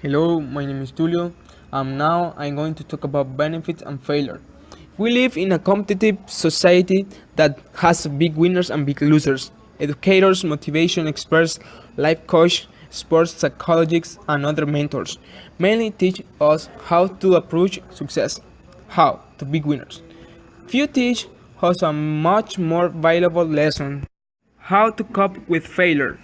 Hello, my name is Tulio. Now I'm going to talk about benefits and failure. We live in a competitive society that has big winners and big losers. Educators, motivation experts, life coach, sports psychologists, and other mentors mainly teach us how to approach success, how to be winners. Few teach us a much more valuable lesson: how to cope with failure.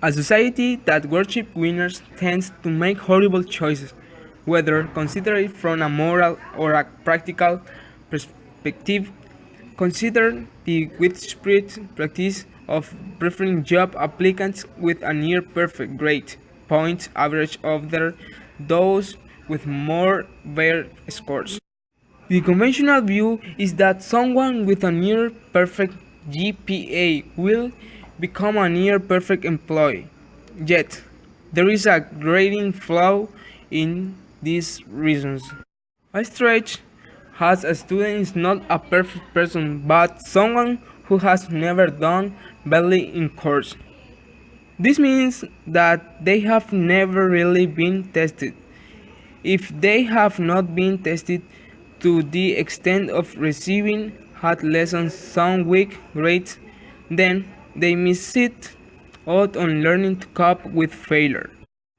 A society that worships winners tends to make horrible choices, whether considered from a moral or a practical perspective. Consider the widespread practice of preferring job applicants with a near perfect grade point average over those with more bare scores. The conventional view is that someone with a near perfect GPA will become a near perfect employee. Yet, there is a grading flaw in these reasons. A stretch as a student is not a perfect person but someone who has never done badly in course. This means that they have never really been tested. If they have not been tested to the extent of receiving hard lessons some weak grades, then they miss it out on learning to cope with failure.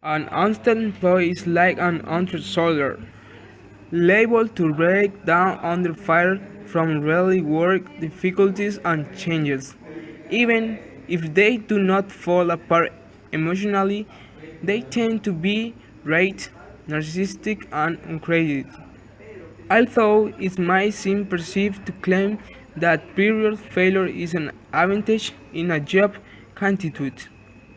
An unsteady employee is like an untrained soldier, liable to break down under fire from really work difficulties and changes. Even if they do not fall apart emotionally, they tend to be right, narcissistic, and uncredited. Although it might seem perceived to claim that period failure is an advantage in a job candidate,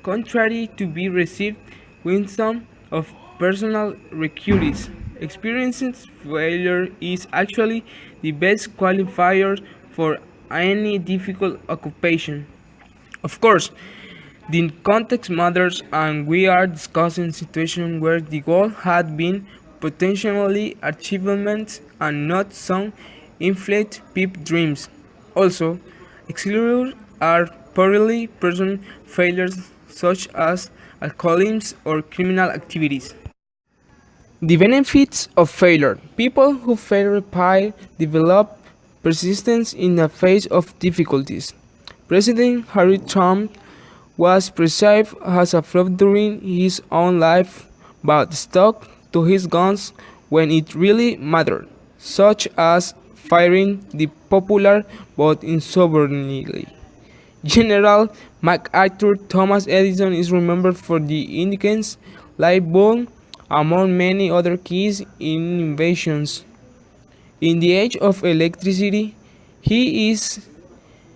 contrary to be received wisdom of personal recruits. Experiencing failure is actually the best qualifier for any difficult occupation. Of course, the context matters, and we are discussing situations where the goal had been potentially achievement and not some inflated pipe dreams. Also, excluded are poorly personal failures such as alcoholism or criminal activities. The benefits of failure. People who fail repair develop persistence in the face of difficulties. President Harry Trump was perceived as a fraud during his own life, but stuck to his guns when it really mattered, such as firing the popular vote insubordinately. General MacArthur Thomas Edison is remembered for the Indians light bulb, among many other keys innovations. In the age of electricity, he is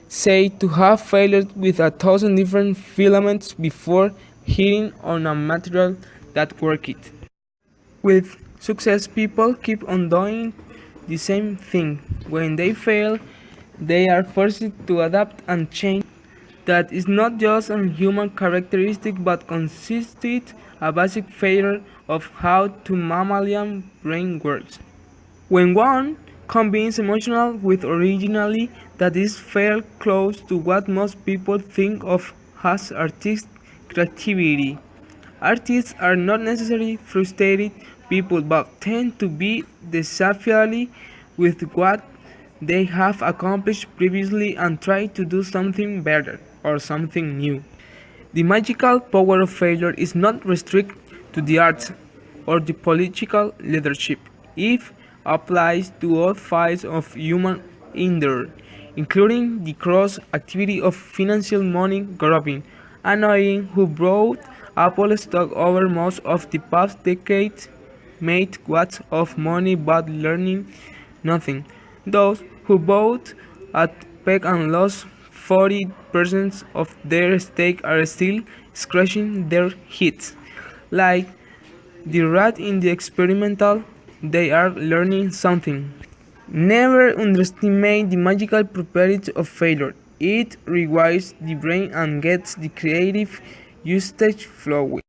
said to have failed with 1,000 different filaments before hitting on a material that worked. With success, people keep on doing the same thing. When they fail, they are forced to adapt and change. That is not just a human characteristic but consisted a basic failure of how the mammalian brain works. When one combines emotional with originality, that is fairly close to what most people think of as artistic creativity. Artists are not necessarily frustrated people but tend to be dissatisfied with what they have accomplished previously and try to do something better or something new. The magical power of failure is not restricted to the arts or the political leadership. It applies to all fields of human endeavor, including the cross activity of financial money grabbing, annoying who brought Apple stock over most of the past decade, made lots of money but learning nothing. Those who bought at peg and lost 40% of their stake are still scratching their heads. Like the rat in the experimental, they are learning something. Never underestimate the magical properties of failure. It rewires the brain and gets the creative usage flowing.